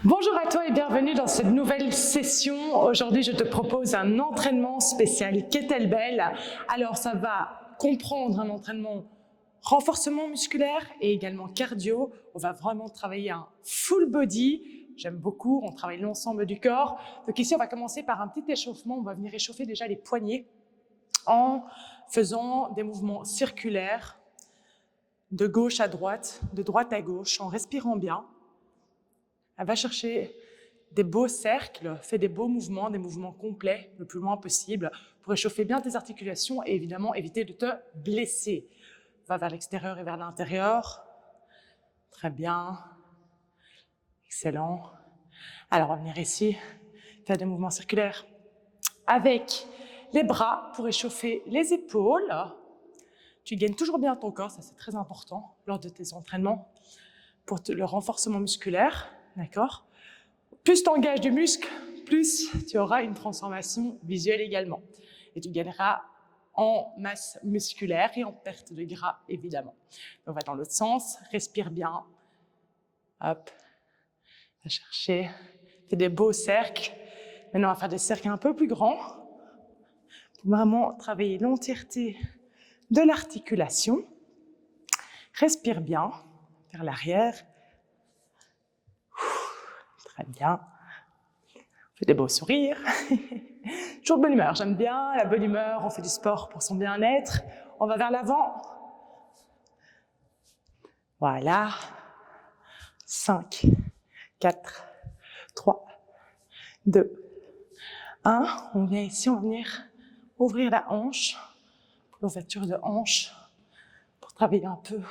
Bonjour à toi et bienvenue dans cette nouvelle session. Aujourd'hui, je te propose un entraînement spécial kettlebell. Alors, ça va comprendre un entraînement renforcement musculaire et également cardio. On va vraiment travailler un full body. J'aime beaucoup, on travaille l'ensemble du corps. Donc ici, on va commencer par un petit échauffement. On va venir échauffer déjà les poignets en faisant des mouvements circulaires de gauche à droite, de droite à gauche, en respirant bien. Elle va chercher des beaux cercles, fais des beaux mouvements, des mouvements complets, le plus loin possible, pour échauffer bien tes articulations et évidemment éviter de te blesser. Va vers l'extérieur et vers l'intérieur. Très bien. Excellent. Alors, on va venir ici, faire des mouvements circulaires avec les bras pour échauffer les épaules. Tu gagnes toujours bien ton corps, ça c'est très important lors de tes entraînements pour le renforcement musculaire. D'accord? Plus tu engages du muscle, plus tu auras une transformation visuelle également. Et tu gagneras en masse musculaire et en perte de gras, évidemment. Donc, on va dans l'autre sens, respire bien. Hop, va chercher, fais des beaux cercles. Maintenant, on va faire des cercles un peu plus grands pour vraiment travailler l'entièreté de l'articulation. Respire bien vers l'arrière. Très bien. Fais des beaux sourires. Toujours de bonne humeur. J'aime bien la bonne humeur. On fait du sport pour son bien-être. On va vers l'avant. Voilà. 5, 4, 3, 2, 1. On vient ici, on va venir ouvrir la hanche. L'ouverture de hanche pour travailler un peu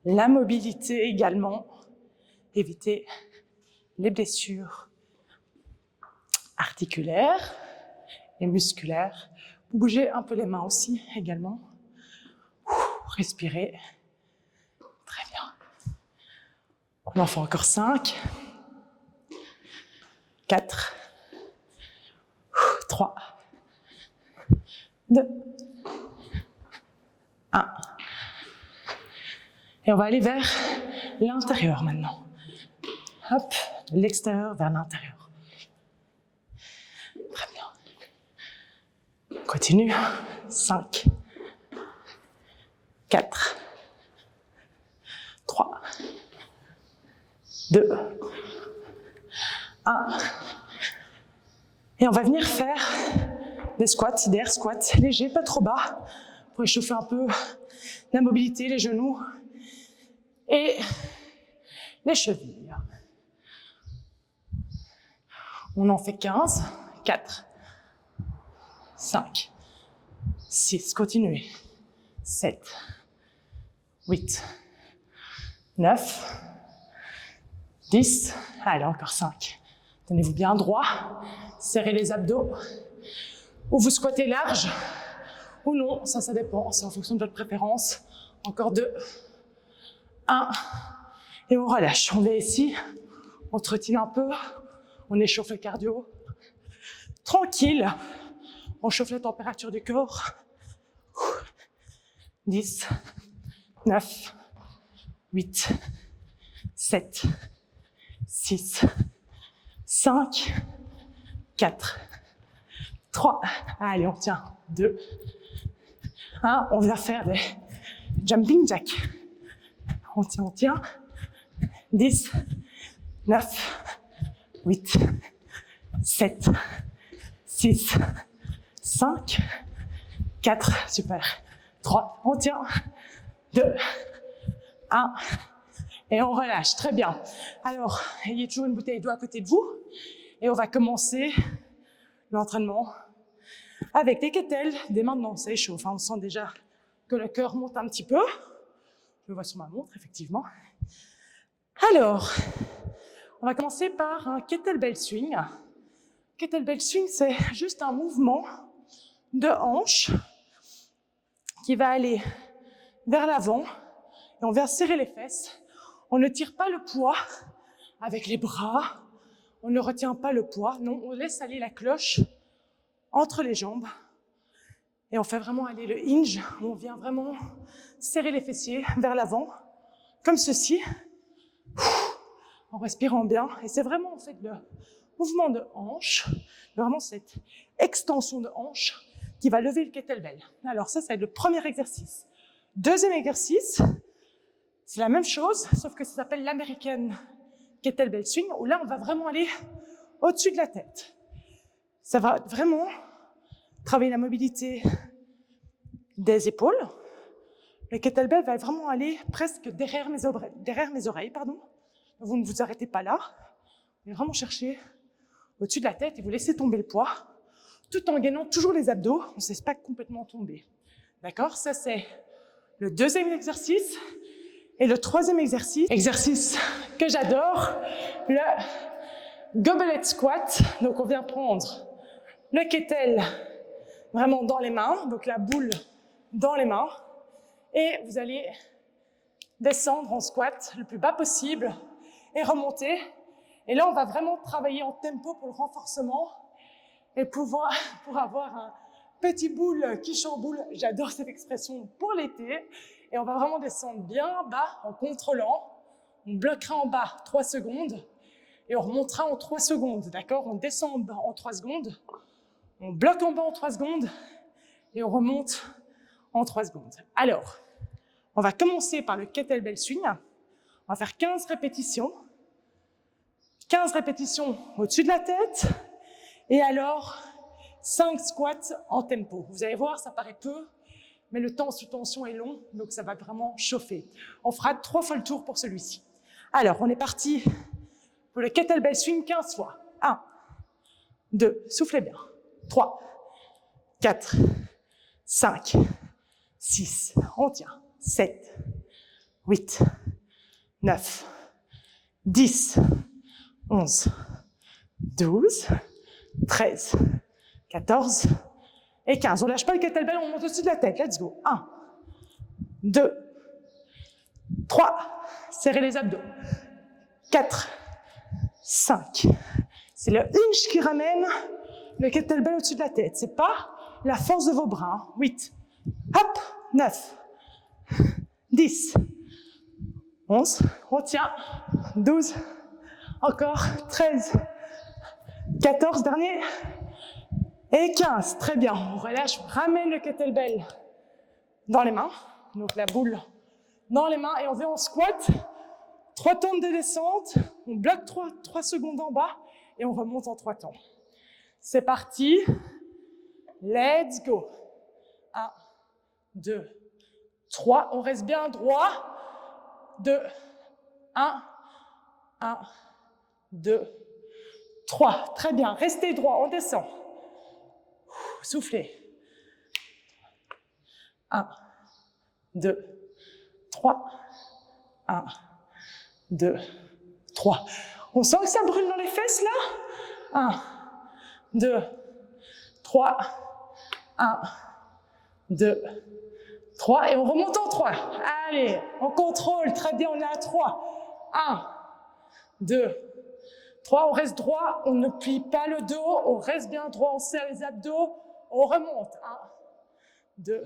la mobilité également. Éviter les blessures articulaires et musculaires. Vous bougez un peu les mains aussi également. Respirez. Très bien. On en fait encore 5, 4, 3, 2, 1. Et on va aller vers l'intérieur maintenant. Hop, de l'extérieur vers l'intérieur. Très bien. Continue. 5, 4, 3, 2, 1. Et on va venir faire des squats, des air squats légers, pas trop bas, pour échauffer un peu la mobilité, les genoux et les chevilles. On en fait 15, 4, 5, 6, continuez, 7, 8, 9, 10, allez encore 5. Tenez-vous bien droit, serrez les abdos, ou vous squattez large, ou non, ça dépend, c'est en fonction de votre préférence. Encore 2, 1, et on relâche. On est ici, on trottine un peu, on échauffe le cardio. Tranquille, on chauffe la température du corps. 10, 9, 8, 7, 6, 5, 4, 3, allez, on tient, 2, 1, on vient faire des jumping jacks. On tient, 10, 9, 8, 7, 6, 5, 4, super, 3, on tient, 2, 1, et on relâche, très bien. Alors, ayez toujours une bouteille d'eau à côté de vous, et on va commencer l'entraînement avec des kettles, dès maintenant, ça échauffe, on sent déjà que le cœur monte un petit peu. Je le vois sur ma montre, effectivement. Alors, on va commencer par un kettlebell swing. Kettlebell swing, c'est juste un mouvement de hanche qui va aller vers l'avant et on vient serrer les fesses. On ne tire pas le poids avec les bras, on ne retient pas le poids, non, on laisse aller la cloche entre les jambes et on fait vraiment aller le hinge, on vient vraiment serrer les fessiers vers l'avant, comme ceci. en respirant bien. Et c'est vraiment en fait le mouvement de hanche, vraiment cette extension de hanche qui va lever le kettlebell. Alors ça, c'est le premier exercice. Deuxième exercice, c'est la même chose, sauf que ça s'appelle l'American Kettlebell Swing, où là, on va vraiment aller au-dessus de la tête. Ça va vraiment travailler la mobilité des épaules. Le kettlebell va vraiment aller presque derrière mes oreilles. Vous ne vous arrêtez pas là. Vous allez vraiment chercher au-dessus de la tête et vous laissez tomber le poids, tout en gainant toujours les abdos. On ne se laisse pas complètement tomber. D'accord? Ça, c'est le deuxième exercice. Et le troisième exercice que j'adore, le goblet squat. Donc, on vient prendre le kettle vraiment dans les mains, donc la boule dans les mains. Et vous allez descendre en squat le plus bas possible et remonter. Et là, on va vraiment travailler en tempo pour le renforcement et pour avoir un petit boule qui chamboule. J'adore cette expression pour l'été. Et on va vraiment descendre bien bas en contrôlant. On bloquera en bas 3 secondes et on remontera en 3 secondes. D'accord? On descend en bas en 3 secondes, on bloque en bas en 3 secondes et on remonte en 3 secondes. Alors, on va commencer par le kettlebell swing. On va faire 15 répétitions. 15 répétitions au-dessus de la tête. Et alors, 5 squats en tempo. Vous allez voir, ça paraît peu, mais le temps sous tension est long, donc ça va vraiment chauffer. On fera 3 fois le tour pour celui-ci. Alors, on est parti pour le kettlebell swing 15 fois. 1, 2, soufflez bien. 3, 4, 5, 6, on tient. 7, 8, 9, 10, 11, 12, 13, 14 et 15. On ne lâche pas le kettlebell, on monte au-dessus de la tête. Let's go. 1, 2, 3, serrez les abdos. 4, 5. C'est le hinge qui ramène le kettlebell au-dessus de la tête. C'est pas la force de vos bras. 8, hop, 9, 10, 11, on tient, 12, encore, 13, 14, dernier, et 15. Très bien, on relâche, on ramène le kettlebell dans les mains, donc la boule dans les mains, et on vient en squat, 3 temps de descente, on bloque 3 secondes en bas, et on remonte en 3 temps. C'est parti, let's go. 1, 2, 3, on reste bien droit, 2, 1, 2, 3. Très bien, restez droit, on descend. Soufflez. 1, 2, 3. 1, 2, 3. On sent que ça brûle dans les fesses là? 1, 2, 3. 1, 2, 3. Et on remonte en 3. Allez, on contrôle. Très bien, on est à 3. 1, 2, 3. On reste droit. On ne plie pas le dos. On reste bien droit. On serre les abdos. On remonte. 1, 2,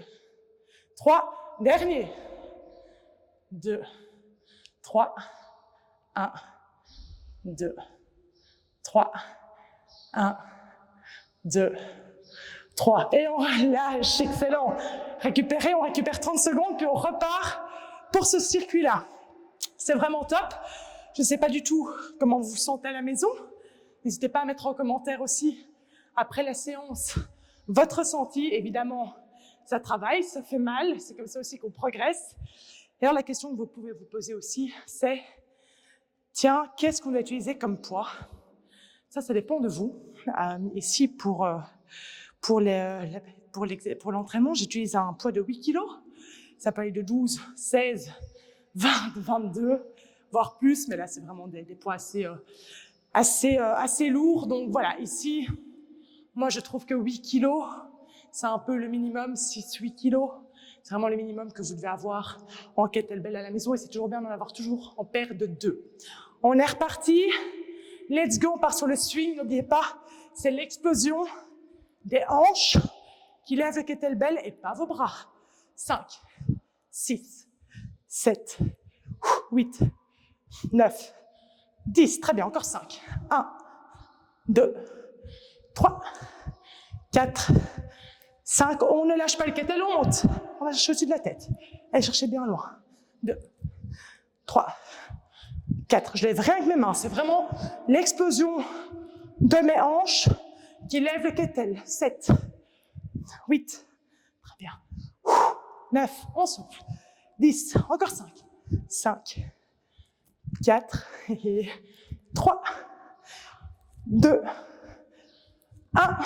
3. Dernier. 2, 3. 1, 2, 3. 1, 2, 3. Et on relâche. Excellent. Récupérez, on récupère 30 secondes, puis on repart pour ce circuit-là. C'est vraiment top. Je ne sais pas du tout comment vous vous sentez à la maison. N'hésitez pas à mettre en commentaire aussi, après la séance, votre ressenti. Évidemment, ça travaille, ça fait mal. C'est comme ça aussi qu'on progresse. Et alors, la question que vous pouvez vous poser aussi, c'est, tiens, qu'est-ce qu'on va utiliser comme poids? Ça dépend de vous. Ici, pour l'entraînement, j'utilise un poids de 8 kg. Ça peut aller de 12, 16, 20, 22, voire plus, mais là, c'est vraiment des poids assez lourds. Donc voilà, ici, moi, je trouve que 8 kg, c'est un peu le minimum, 6-8 kg. C'est vraiment le minimum que vous devez avoir en kettlebell à la maison, et c'est toujours bien d'en avoir toujours en paire de 2. On est reparti. Let's go, on part sur le swing. N'oubliez pas, c'est l'explosion des hanches qui lèvent le kettlebell et pas vos bras. 5, 6, 7, 8, 9, 10, très bien, encore 5. 1, 2, 3, 4, 5. On ne lâche pas le kettlebell, on monte. On va chercher au-dessus de la tête. Allez chercher bien loin. 2, 3, 4. Je lève rien avec mes mains. C'est vraiment l'explosion de mes hanches qui lève le kettlebell. 7, 8, très bien. 9, on souffle. 10, encore 5. 5, 4, et 3, 2, 1.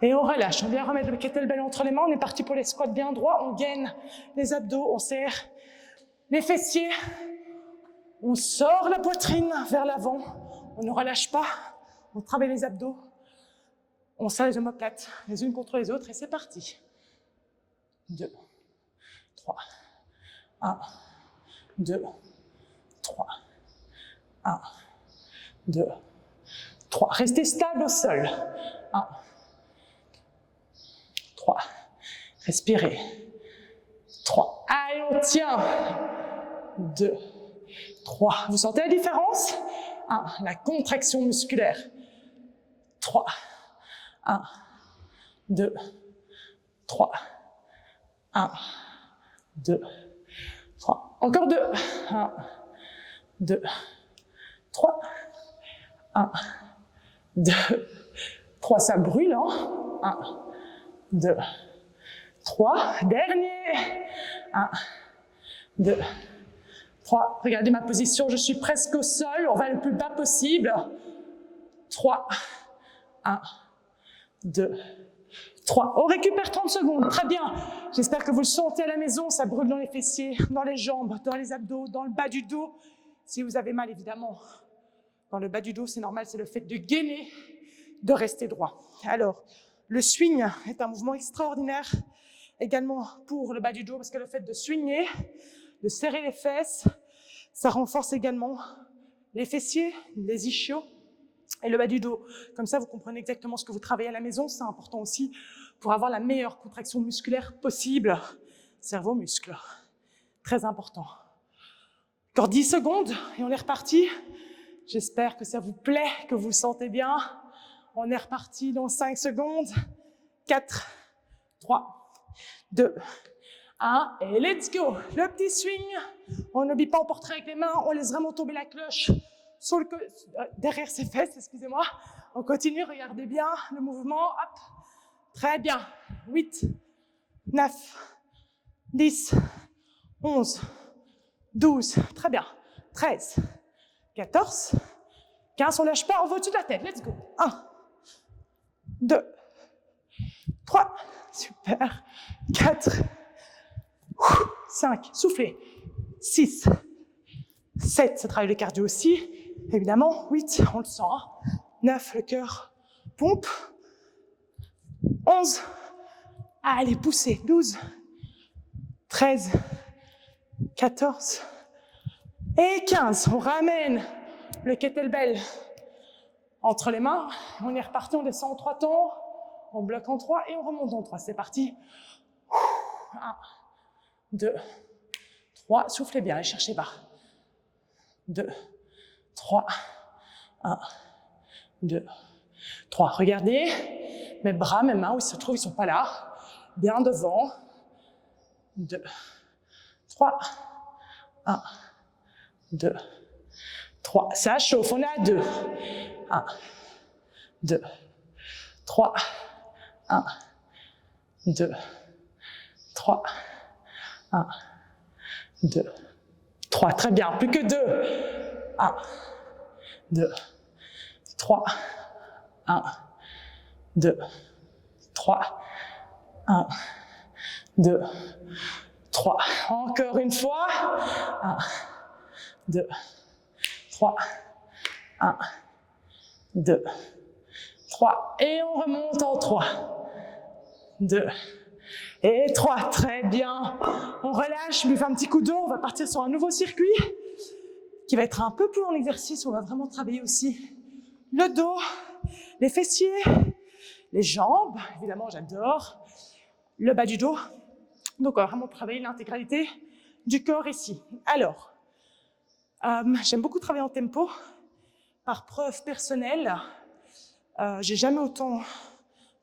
Et on relâche. On vient remettre le kettlebell entre les mains. On est parti pour les squats bien droits. On gaine les abdos. On serre les fessiers. On sort la poitrine vers l'avant. On ne relâche pas. On travaille les abdos. On serre les omoplates les unes contre les autres. Et c'est parti. 2, 3, 1, 2, 3, 1, 2, 3. Restez stable au sol. 1, 3. Respirez. 3. Allez, on tient. 2, 3. Vous sentez la différence? 1. La contraction musculaire. 3. 1, 2, 3. 1, 2, 3. Encore 2. 1, 2, 3. 1, 2, 3. Ça brûle, hein? 1, 2, 3. Dernier. 1, 2, 3. Regardez ma position, je suis presque au sol. On va le plus bas possible. 3. 1, 2, 3. On récupère 30 secondes. Très bien. J'espère que vous le sentez à la maison. Ça brûle dans les fessiers, dans les jambes, dans les abdos, dans le bas du dos. Si vous avez mal, évidemment, dans le bas du dos, c'est normal. C'est le fait de gainer, de rester droit. Alors, le swing est un mouvement extraordinaire également pour le bas du dos parce que le fait de swinger, de serrer les fesses, ça renforce également les fessiers, les ischios et le bas du dos. Comme ça, vous comprenez exactement ce que vous travaillez à la maison. C'est important aussi pour avoir la meilleure contraction musculaire possible. Cerveau-muscle. Très important. Encore 10 secondes et on est reparti. J'espère que ça vous plaît, que vous le sentez bien. On est reparti dans 5 secondes. 4, 3, 2, 1. Et let's go. Le petit swing. On n'oublie pas en portrait avec les mains. On laisse vraiment tomber la cloche sur derrière ses fesses, excusez-moi. On continue, regardez bien le mouvement. Hop. Très bien. 8, 9, 10, 11, 12. Très bien. 13, 14, 15. On ne lâche pas, on va au-dessus de la tête. Let's go. 1, 2, 3. Super. 4, 5. Soufflez. 6, 7. Ça travaille le cardio aussi. Évidemment, 8, on le sent. 9, le cœur pompe. 11, allez, poussez. 12, 13, 14 et 15. On ramène le kettlebell entre les mains. On est reparti, on descend en 3 temps. On bloque en 3 et on remonte en 3. C'est parti. 1, 2, 3. Soufflez bien et cherchez bas. 2, 3, 1, 2, 3. Regardez, mes bras, mes mains, où ils se trouvent, ils ne sont pas là. Bien devant. 2, 3, 1, 2, 3. Ça chauffe, on est à 2. 1, 2, 3, 1, 2, 3, 1, 2, 3. Très bien, plus que 2. 1, 2, 3, 1, 2, 3, 1, 2, 3. Encore une fois. 1, 2, 3, 1, 2, 3. Et on remonte en 3, 2 et 3. Très bien. On relâche, lui fait un petit coup d'eau. On va partir sur un nouveau circuit qui va être un peu plus long exercice. On va vraiment travailler aussi le dos, les fessiers, les jambes. Évidemment, j'adore le bas du dos. Donc, on va vraiment travailler l'intégralité du corps ici. Alors, j'aime beaucoup travailler en tempo. par preuve personnelle, j'ai jamais autant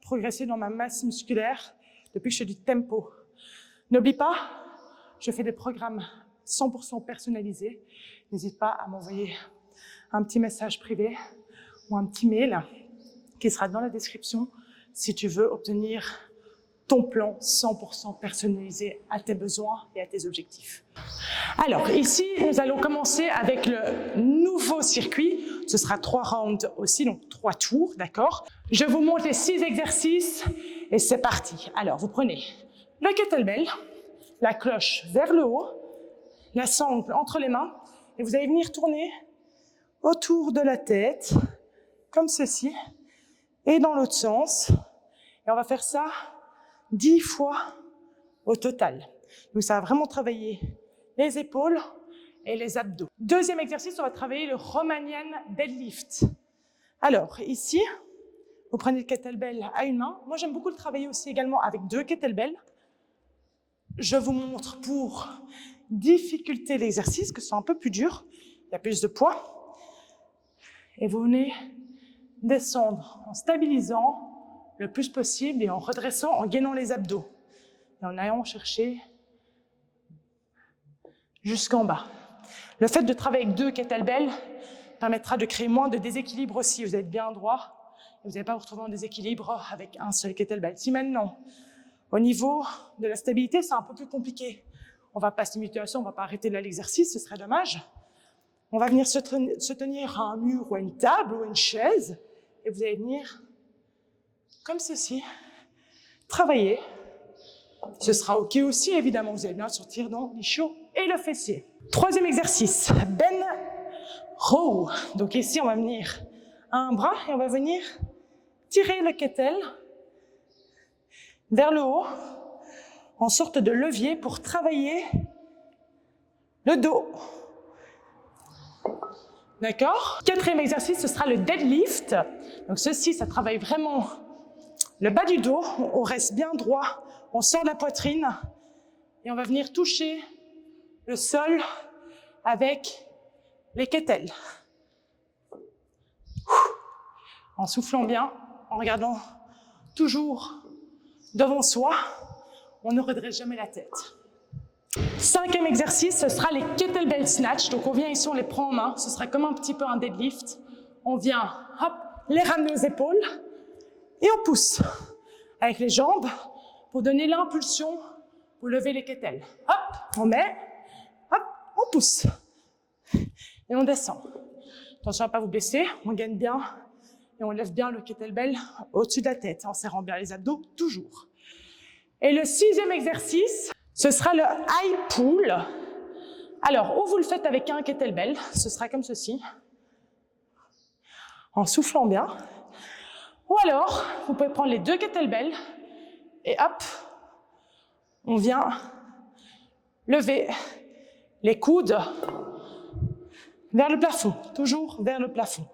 progressé dans ma masse musculaire depuis que je fais du tempo. N'oublie pas, je fais des programmes 100% personnalisés. N'hésite pas à m'envoyer un petit message privé ou un petit mail qui sera dans la description si tu veux obtenir ton plan 100% personnalisé à tes besoins et à tes objectifs. Alors ici, nous allons commencer avec le nouveau circuit. Ce sera 3 rounds aussi, donc 3 tours, d'accord? Je vous montre les 6 exercices et c'est parti. Alors, vous prenez le kettlebell, la cloche vers le haut, la sangle entre les mains et vous allez venir tourner autour de la tête, comme ceci, et dans l'autre sens. Et on va faire ça 10 fois au total. Donc ça va vraiment travailler les épaules et les abdos. Deuxième exercice, on va travailler le Romanian deadlift. Alors ici, vous prenez le kettlebell à une main. Moi j'aime beaucoup le travailler aussi également avec 2 kettlebells. Je vous montre pour difficulté l'exercice, que c'est un peu plus dur, il y a plus de poids. Et vous venez descendre en stabilisant le plus possible et en redressant, en gainant les abdos. Et en allant chercher jusqu'en bas. Le fait de travailler avec 2 kettlebells permettra de créer moins de déséquilibre aussi. Vous êtes bien droit et vous n'allez pas vous retrouver en déséquilibre avec un seul kettlebell. Si maintenant, au niveau de la stabilité, c'est un peu plus compliqué. On ne va pas se limiter à ça, on ne va pas arrêter là l'exercice, ce serait dommage. On va venir se tenir à un mur ou à une table ou à une chaise et vous allez venir comme ceci, travailler. Ce sera OK aussi, évidemment, vous allez bien sortir dans l'ischio et le fessier. Troisième exercice, Ben Row. Donc ici, on va venir à un bras et on va venir tirer le kettle vers le haut en sorte de levier pour travailler le dos. D'accord? Quatrième exercice, ce sera le deadlift. Donc ceci, ça travaille vraiment le bas du dos, on reste bien droit, on sort la poitrine et on va venir toucher le sol avec les kettles. En soufflant bien, en regardant toujours devant soi, on ne redresse jamais la tête. Cinquième exercice, ce sera les kettlebell snatch. Donc on vient ici, on les prend en main, ce sera comme un petit peu un deadlift. On vient, hop, les ramener aux épaules. Et on pousse avec les jambes pour donner l'impulsion pour lever les kettles. Hop, on met, hop, on pousse. Et on descend. Attention à ne pas vous blesser, on gagne bien et on lève bien le kettlebell au-dessus de la tête en serrant bien les abdos, toujours. Et le 6e exercice, ce sera le high pull. Alors, ou vous le faites avec un kettlebell, ce sera comme ceci, en soufflant bien. Ou alors, vous pouvez prendre les 2 kettlebells et hop, on vient lever les coudes vers le plafond, toujours vers le plafond,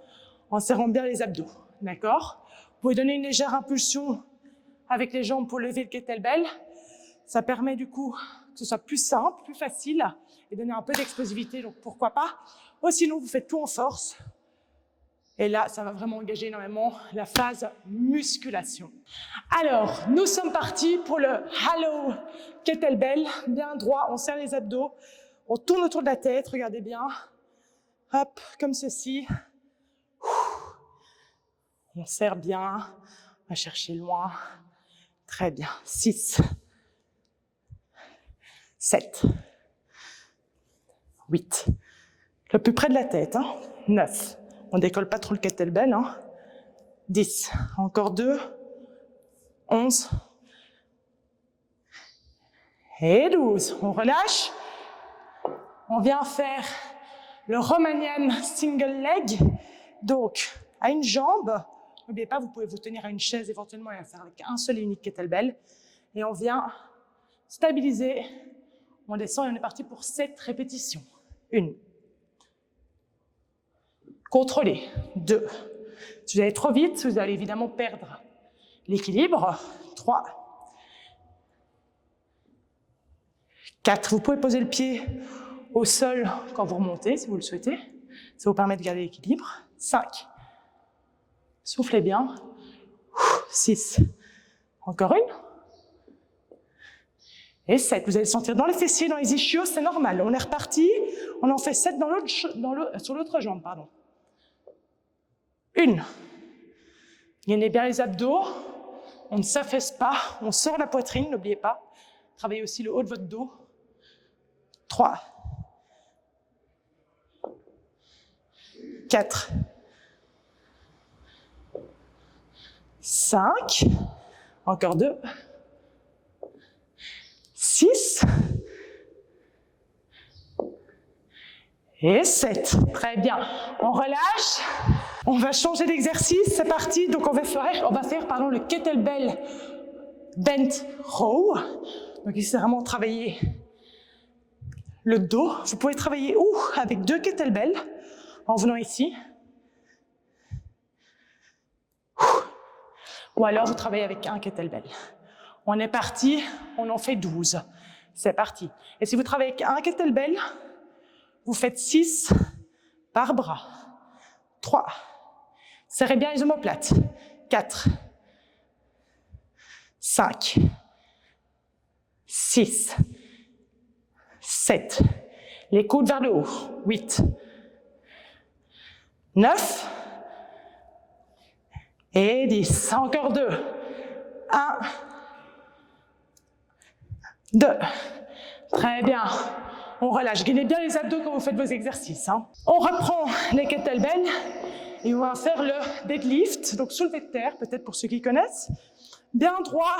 en serrant bien les abdos, d'accord? Vous pouvez donner une légère impulsion avec les jambes pour lever le kettlebell. Ça permet du coup que ce soit plus simple, plus facile et donner un peu d'explosivité, donc pourquoi pas. Ou sinon, vous faites tout en force. Et là, ça va vraiment engager énormément la phase musculation. Alors, nous sommes partis pour le Halo Kettlebell. Bien droit, on serre les abdos, on tourne autour de la tête, regardez bien. Hop, comme ceci. On serre bien, on va chercher loin. Très bien. 6, 7, 8. Le plus près de la tête, 9. On décolle pas trop le kettlebell, 10, encore 2, 11, et 12. On relâche. On vient faire le Romanian single leg. Donc, à une jambe, n'oubliez pas, vous pouvez vous tenir à une chaise éventuellement et faire avec un seul et unique kettlebell. Et on vient stabiliser. On descend et on est parti pour 7 répétitions. 1. Contrôlez. 2. Si vous allez trop vite, vous allez évidemment perdre l'équilibre. 3. 4. Vous pouvez poser le pied au sol quand vous remontez, si vous le souhaitez. Ça vous permet de garder l'équilibre. 5. Soufflez bien. 6. Encore une. Et 7. Vous allez sentir dans les fessiers, dans les ischios, c'est normal. On est reparti. On en fait 7 sur l'autre jambe, pardon. 1. Gainez bien les abdos. On ne s'affaisse pas. On sort la poitrine, n'oubliez pas. Travaillez aussi le haut de votre dos. 3. 4. 5. Encore 2. 6. Et 7. Très bien. On relâche. On va changer d'exercice. C'est parti. Donc on va faire le kettlebell bent row. Donc ici c'est vraiment travailler le dos. Vous pouvez travailler avec 2 kettlebells en venant ici. Ou alors vous travaillez avec un kettlebell. On est parti, on en fait 12. C'est parti. Et si vous travaillez avec un kettlebell, vous faites 6 par bras. 3. Serrez bien les omoplates. 4. 5. 6. 7. Les coudes vers le haut. 8. 9. Et 10. Encore 2. 1. 2. Très bien. On relâche. Gainez bien les abdos quand vous faites vos exercices. On reprend les kettlebells et on va faire le deadlift. Donc soulevé de terre, peut-être pour ceux qui connaissent. Bien droit,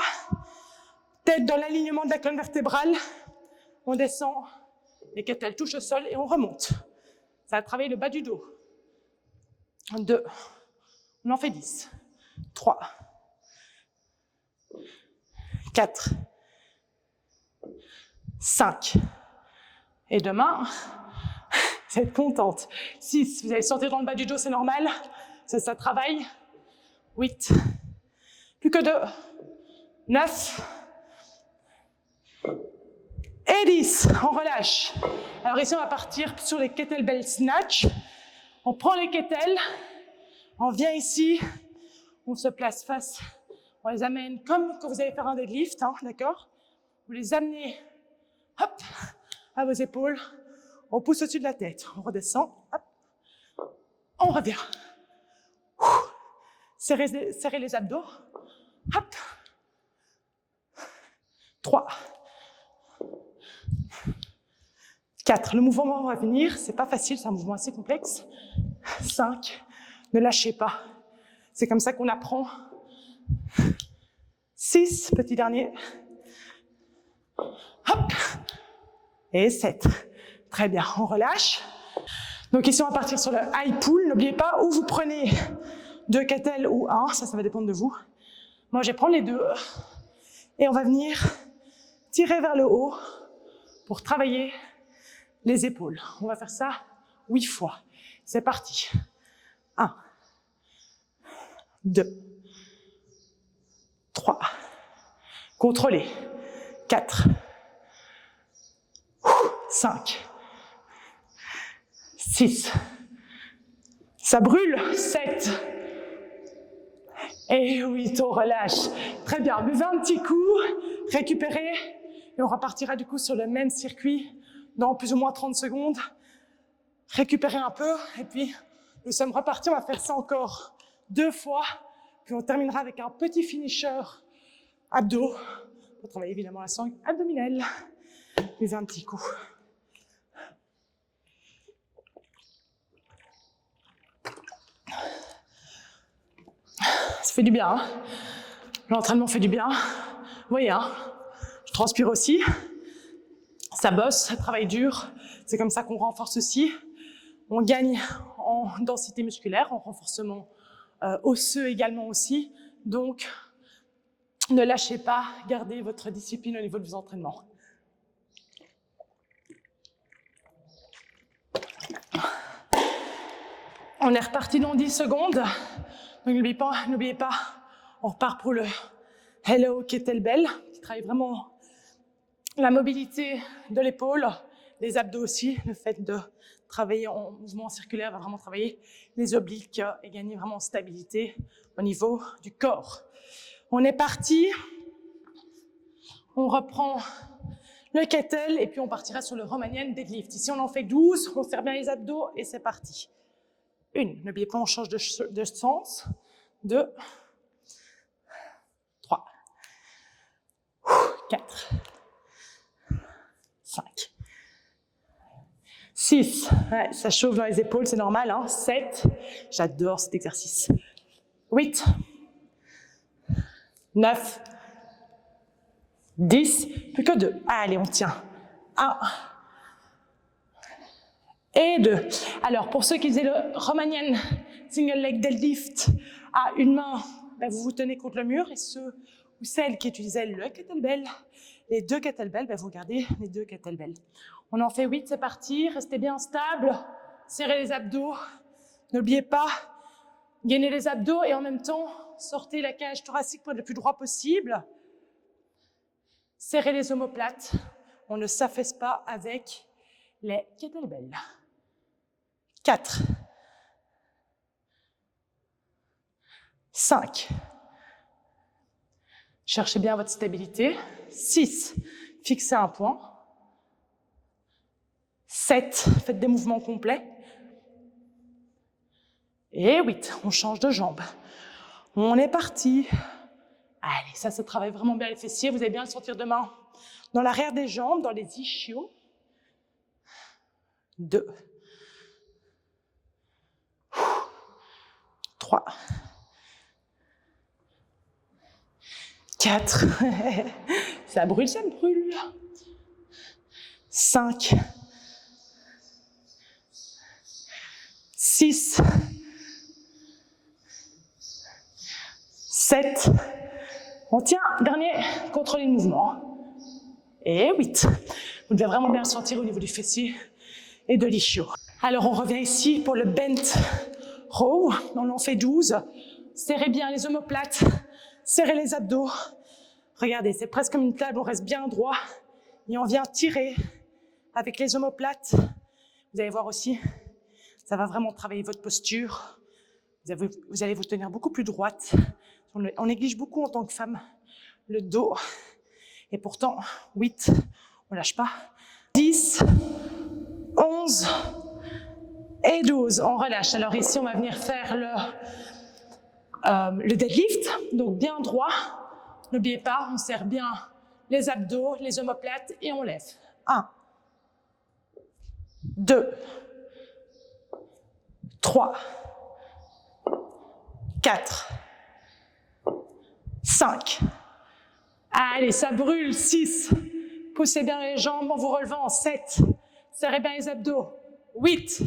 tête dans l'alignement de la colonne vertébrale. On descend, les kettlebells touchent au sol et on remonte. Ça va travailler le bas du dos. 2. On en fait 10. 3. 4. 5. Et demain, vous êtes contente. 6. Vous allez sortir dans le bas du dos, c'est normal. Ça travaille. 8. Plus que 2. 9. Et 10. On relâche. Alors ici, on va partir sur les kettlebell snatch. On prend les kettles. On vient ici. On se place face. On les amène comme quand vous allez faire un deadlift, d'accord? Vous les amenez, hop, à vos épaules. On pousse au-dessus de la tête. On redescend, hop. On revient. Serrez les abdos. Hop. 3. 4. Le mouvement va venir. C'est pas facile, c'est un mouvement assez complexe. 5. Ne lâchez pas. C'est comme ça qu'on apprend. 6. Petit dernier. Hop. Et 7. Très bien. On relâche. Donc ici, on va partir sur le high pull. N'oubliez pas, ou vous prenez 2 kettles ou 1. Ça va dépendre de vous. Moi, je vais prendre les 2. Et on va venir tirer vers le haut pour travailler les épaules. On va faire ça 8 fois. C'est parti. 1. 2. 3. Contrôlez. 4. 5. 6. Ça brûle. 7. Et 8, on relâche. Très bien, buvez un petit coup, récupérez, et on repartira du coup sur le même circuit dans plus ou moins 30 secondes. Récupérez un peu, et puis nous sommes repartis, on va faire ça encore 2 fois, puis on terminera avec un petit finisher abdos, pour travailler évidemment la sangle abdominale. Buvez un petit coup. Ça fait du bien, hein. L'entraînement fait du bien. Vous voyez, je transpire aussi. Ça bosse, ça travaille dur. C'est comme ça qu'on renforce aussi. On gagne en densité musculaire, en renforcement osseux également aussi. Donc, ne lâchez pas, gardez votre discipline au niveau de vos entraînements. On est reparti dans 10 secondes. Donc n'oubliez pas, on repart pour le Hello Kettlebell, qui travaille vraiment la mobilité de l'épaule, les abdos aussi, le fait de travailler en mouvement circulaire va vraiment travailler les obliques et gagner vraiment en stabilité au niveau du corps. On est parti. On reprend le kettle et puis on partira sur le Romanian deadlift. Ici, on en fait 12. On serre bien les abdos et c'est parti. 1. N'oubliez pas, on change de sens. 2. 3. 4. 5. 6. Ouais, ça chauffe dans les épaules, c'est normal. Hein. 7. J'adore cet exercice. 8. 9. 10. Plus que 2. Allez, on tient. 1. Et 2. Alors, pour ceux qui faisaient le Romanian single leg deadlift à une main, ben vous vous tenez contre le mur. Et ceux ou celles qui utilisaient le kettlebell, les 2 kettlebells, ben vous gardez les 2 kettlebells. On en fait 8, c'est parti. Restez bien stable. Serrez les abdos. N'oubliez pas, gainez les abdos et en même temps, sortez la cage thoracique pour être le plus droit possible. Serrez les omoplates. On ne s'affaisse pas avec les kettlebells. 4. 5. Cherchez bien votre stabilité. 6. Fixez un point. 7. Faites des mouvements complets. Et 8. On change de jambe. On est parti. Allez, ça travaille vraiment bien les fessiers. Vous allez bien le sentir demain. Dans l'arrière des jambes, dans les ischios. 2. 3. 4. Ça brûle, ça me brûle. 5. 6. 7. On tient, dernier, contrôlez le mouvement. Et 8. Vous devez vraiment bien le sentir au niveau du fessier et de l'ischio. Alors on revient ici pour le bent row. On en fait 12. Serrez bien les omoplates, serrez les abdos. Regardez, c'est presque comme une table, on reste bien droit. Et on vient tirer avec les omoplates. Vous allez voir aussi, ça va vraiment travailler votre posture. Vous allez vous tenir beaucoup plus droite. On néglige beaucoup en tant que femme le dos. Et pourtant, 8, on lâche pas. 10, 11 et 12, on relâche. Alors ici, on va venir faire le deadlift, donc bien droit. N'oubliez pas, on serre bien les abdos, les omoplates et on lève. 1, 2, 3, 4, 5. Allez, ça brûle. 6. Poussez bien les jambes en vous relevant. 7. Serrez bien les abdos. 8.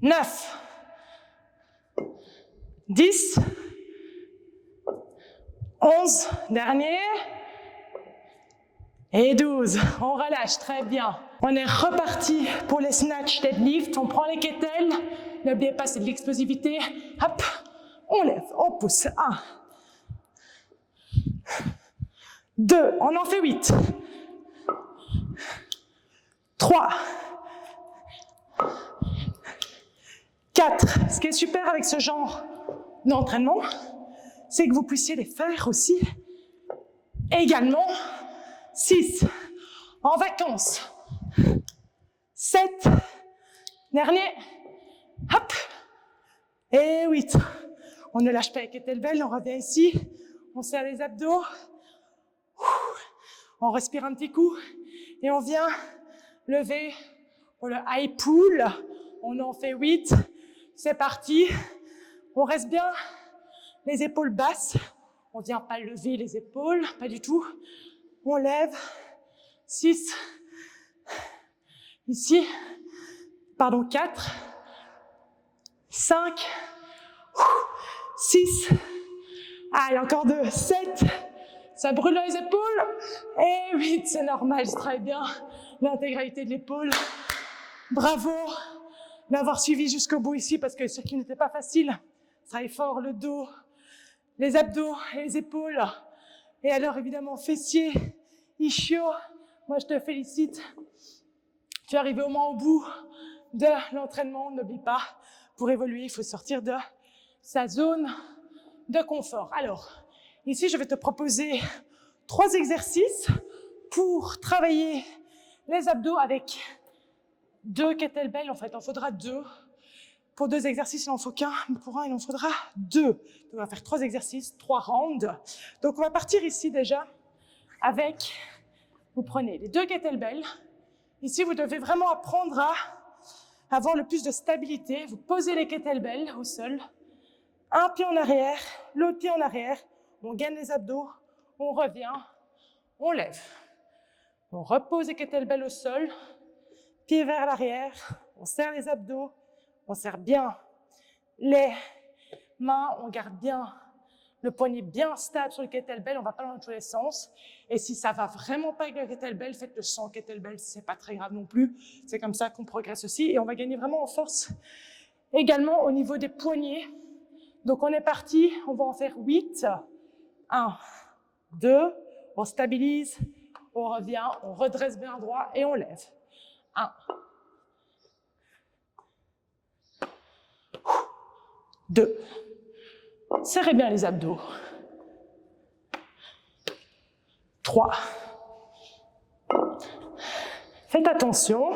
9. 10. 11. Dernier. Et 12. On relâche. Très bien. On est reparti pour les snatch deadlift. On prend les kettles. N'oubliez pas, c'est de l'explosivité. Hop. On lève. On pousse. 1. 2, on en fait 8. 3. 4. Ce qui est super avec ce genre d'entraînement, c'est que vous puissiez les faire aussi également. 6. En vacances. 7. Dernier. Hop. Et 8. On ne lâche pas les kettlebells, on revient ici. On serre les abdos. On respire un petit coup et on vient lever pour le high pull. On en fait 8. C'est parti. On reste bien les épaules basses. On ne vient pas lever les épaules, pas du tout. On lève. 6. Ici. Pardon, 4. 5. 6. Allez, encore 2. 7. Ça brûle dans les épaules. Et 8, c'est normal, je travaille bien l'intégralité de l'épaule. Bravo d'avoir suivi jusqu'au bout ici, parce que ce qui n'était pas facile, travaille fort le dos, les abdos et les épaules. Et alors, évidemment, fessiers, ischio. Moi, je te félicite. Tu es arrivé au moins au bout de l'entraînement. N'oublie pas, pour évoluer, il faut sortir de sa zone de confort. Alors, ici, je vais te proposer 3 exercices pour travailler les abdos avec 2 kettlebells. En fait, il en faudra 2. Pour 2 exercices, il n'en faut qu'un, mais pour un, il en faudra 2. Donc, on va faire 3 exercices, 3 rounds. Donc, on va partir ici déjà avec, vous prenez les 2 kettlebells. Ici, vous devez vraiment apprendre à avoir le plus de stabilité. Vous posez les kettlebells au sol. Un pied en arrière, l'autre pied en arrière. On gagne les abdos, on revient, on lève. On repose les kettlebells au sol, pied vers l'arrière, on serre les abdos, on serre bien les mains, on garde bien le poignet bien stable sur le kettlebell, on ne va pas dans tous les sens. Et si ça ne va vraiment pas avec le kettlebell, faites-le sans kettlebell, ce n'est pas très grave non plus. C'est comme ça qu'on progresse aussi et on va gagner vraiment en force. Également au niveau des poignets. Donc on est parti, on va en faire 8. 1, 2, on stabilise, on revient, on redresse bien droit et on lève. 1. 2. Serrez bien les abdos. 3. Faites attention.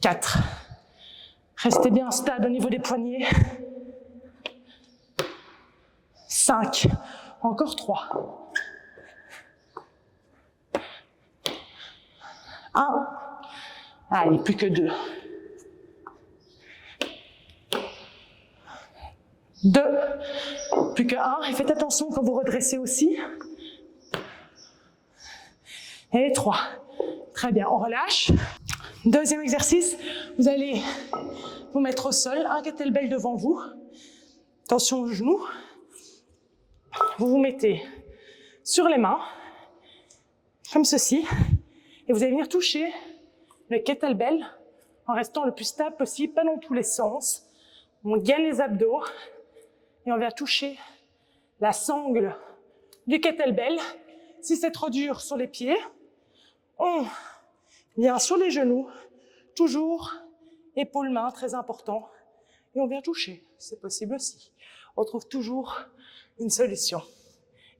4. Restez bien stable au niveau des poignets. 5. Encore 3. 1. Allez, plus que 2. 2. Plus que 1. Et faites attention quand vous redressez aussi. Et 3. Très bien, on relâche. Deuxième exercice, vous allez vous mettre au sol, un kettlebell devant vous. Attention aux genoux. Vous vous mettez sur les mains, comme ceci. Et vous allez venir toucher le kettlebell en restant le plus stable possible, pas dans tous les sens. On gagne les abdos et on vient toucher la sangle du kettlebell. Si c'est trop dur sur les pieds, on vient sur les genoux, toujours épaules-mains, très important. Et on vient toucher, c'est possible aussi. On trouve toujours une solution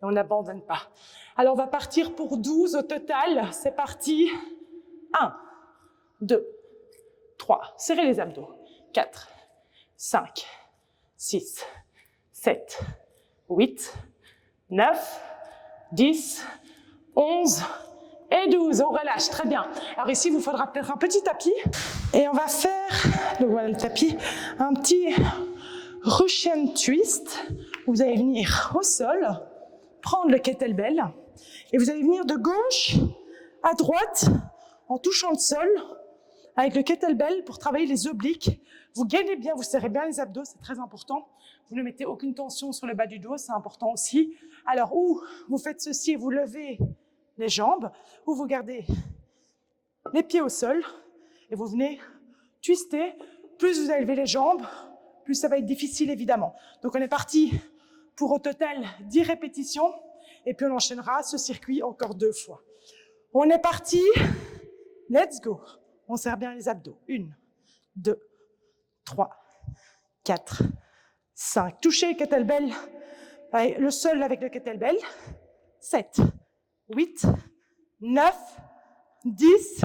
et on n'abandonne pas. Alors on va partir pour 12 au total, c'est parti. 1, 2, 3, serrez les abdos. 4, 5, 6, 7, 8, 9, 10, 11 et 12. On relâche, très bien. Alors ici, il vous faudra peut-être un petit tapis. Et on va faire, donc voilà le tapis, un petit Russian twist. Vous allez venir au sol, prendre le kettlebell, et vous allez venir de gauche à droite en touchant le sol avec le kettlebell pour travailler les obliques. Vous gainez bien, vous serrez bien les abdos, c'est très important. Vous ne mettez aucune tension sur le bas du dos, c'est important aussi. Alors, ou vous faites ceci et vous levez les jambes, ou vous gardez les pieds au sol et vous venez twister. Plus vous allez lever les jambes, plus ça va être difficile évidemment. Donc on est parti pour au total 10 répétitions et puis on enchaînera ce circuit encore 2 fois. On est parti, let's go. On serre bien les abdos. 1, 2, 3, 4, 5. Touchez le kettlebell, le sol avec le kettlebell. 7, 8, 9, 10,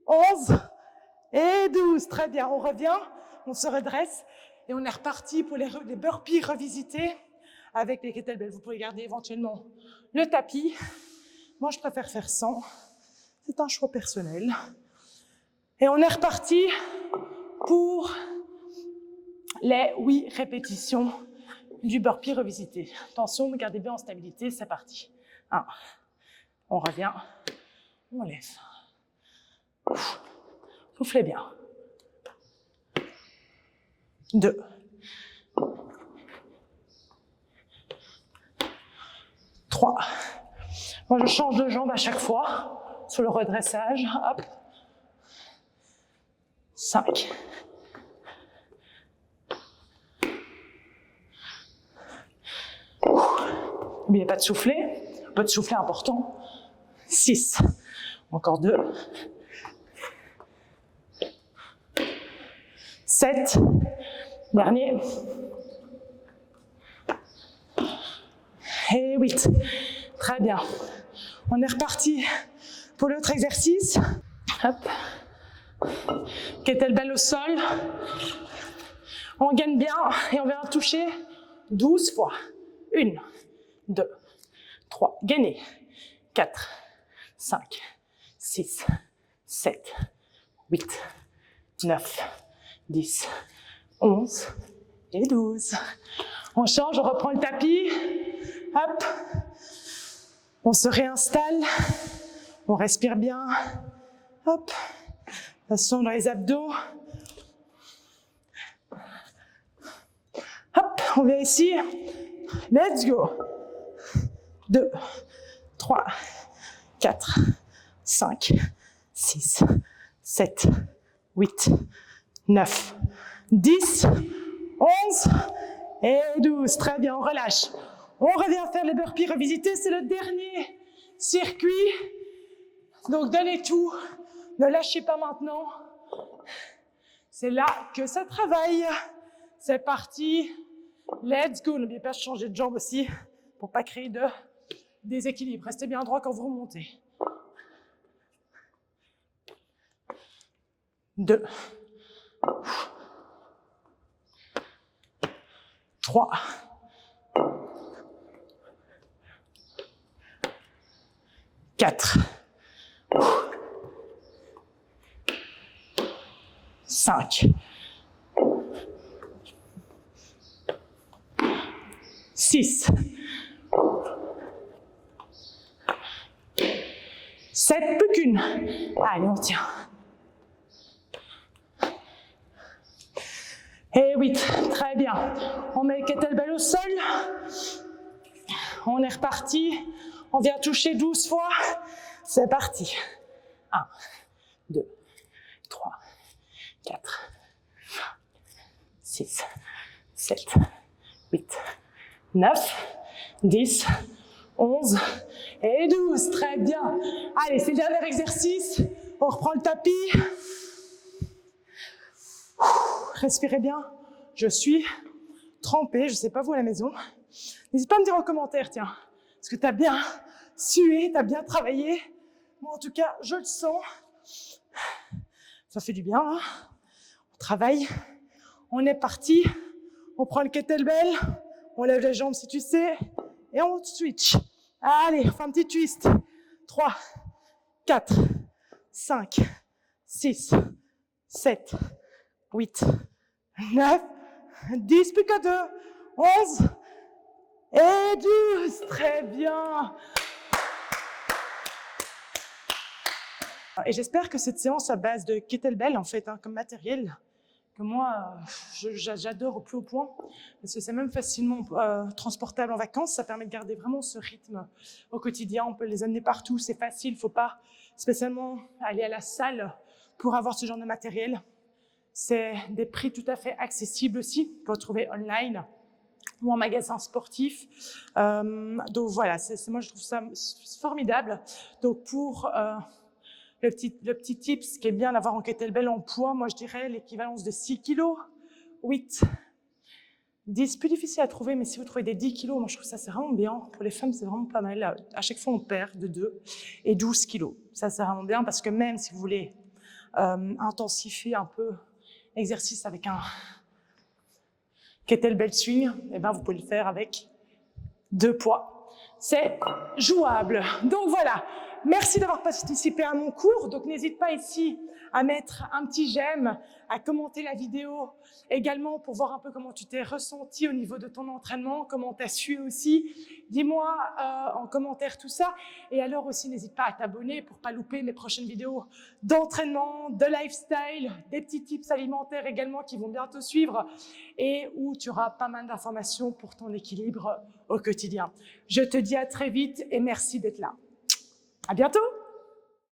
11 et 12. Très bien, on revient, on se redresse et on est reparti pour les burpees revisités avec les kettlebells. Vous pouvez garder éventuellement le tapis. Moi, je préfère faire sans. C'est un choix personnel. Et on est reparti pour les 8 répétitions du burpee revisité. Attention, gardez bien en stabilité, c'est parti. 1. On revient, on lève. Soufflez bien. 2. 3. Moi, je change de jambe à chaque fois sur le redressage. Hop. 5. 'Oubliez pas de souffler. Un peu de souffler important. 6. Encore 2. 7. Dernier. Et 8. Très bien. On est reparti pour l'autre exercice. Hop. Kettlebell au sol. On gagne bien et on vient toucher 12 fois. 1, 2, 3. Gainez. 4, 5, 6, 7, 8, 9, 10, 11 et 12. On change, on reprend le tapis. Hop. On se réinstalle. On respire bien. Hop. Attention dans les abdos. Hop, on vient ici. Let's go. 2, 3, 4, 5, 6, 7, 8, 9, 10, 11 et 12. Très bien, on relâche. On revient faire les burpees revisités. C'est le dernier circuit. Donc, donnez tout. Ne lâchez pas maintenant. C'est là que ça travaille. C'est parti. Let's go. N'oubliez pas de changer de jambe aussi pour pas créer de déséquilibre. Restez bien droit quand vous remontez. 2. 3. 4. 5. 6. 7, plus qu'une. Allez, on tient. Et 8, très bien. On met le kettlebell au sol. On est reparti. On vient toucher 12 fois. C'est parti. 1, 2, 3, 4, 6, 7, 8, 9, 10, 11 et 12. Très bien. Allez, c'est le dernier exercice. On reprend le tapis. Respirez bien. Je suis trempée. Je ne sais pas vous à la maison. N'hésite pas à me dire en commentaire, tiens. Est-ce que tu as bien sué, tu as bien travaillé? Moi, en tout cas, je le sens. Ça fait du bien. Hein, on travaille. On est parti. On prend le kettlebell. On lève les jambes si tu sais. Et on switch. Allez, on fait un petit twist. 3, 4, 5, 6, 7, 8, 9, 10, plus que 2, 11 et 12. Très bien. Et j'espère que cette séance à base de kettlebell, en fait, hein, comme matériel, que moi, j'adore au plus haut point, parce que c'est même facilement transportable en vacances. Ça permet de garder vraiment ce rythme au quotidien. On peut les amener partout, c'est facile. Il ne faut pas spécialement aller à la salle pour avoir ce genre de matériel. C'est des prix tout à fait accessibles aussi, qu'on peut trouver online ou en magasin sportif. Donc voilà, moi je trouve ça formidable. Donc pour le petit tip, ce qui est bien d'avoir en kettlebell en poids, moi je dirais l'équivalence de 6 kg, 8, 10, plus difficile à trouver, mais si vous trouvez des 10 kg, moi je trouve ça c'est vraiment bien. Pour les femmes, c'est vraiment pas mal. À chaque fois, on perd de 2 et 12 kg. Ça, c'est vraiment bien parce que même si vous voulez intensifier un peu l'exercice avec un kettlebell swing, eh ben, vous pouvez le faire avec 2 poids. C'est jouable. Donc voilà. Merci d'avoir participé à mon cours. Donc n'hésite pas ici à mettre un petit j'aime, à commenter la vidéo également pour voir un peu comment tu t'es ressenti au niveau de ton entraînement, comment tu as su aussi. Dis-moi en commentaire tout ça. Et alors aussi, n'hésite pas à t'abonner pour pas louper mes prochaines vidéos d'entraînement, de lifestyle, des petits tips alimentaires également qui vont bientôt suivre et où tu auras pas mal d'informations pour ton équilibre au quotidien. Je te dis à très vite et merci d'être là. À bientôt!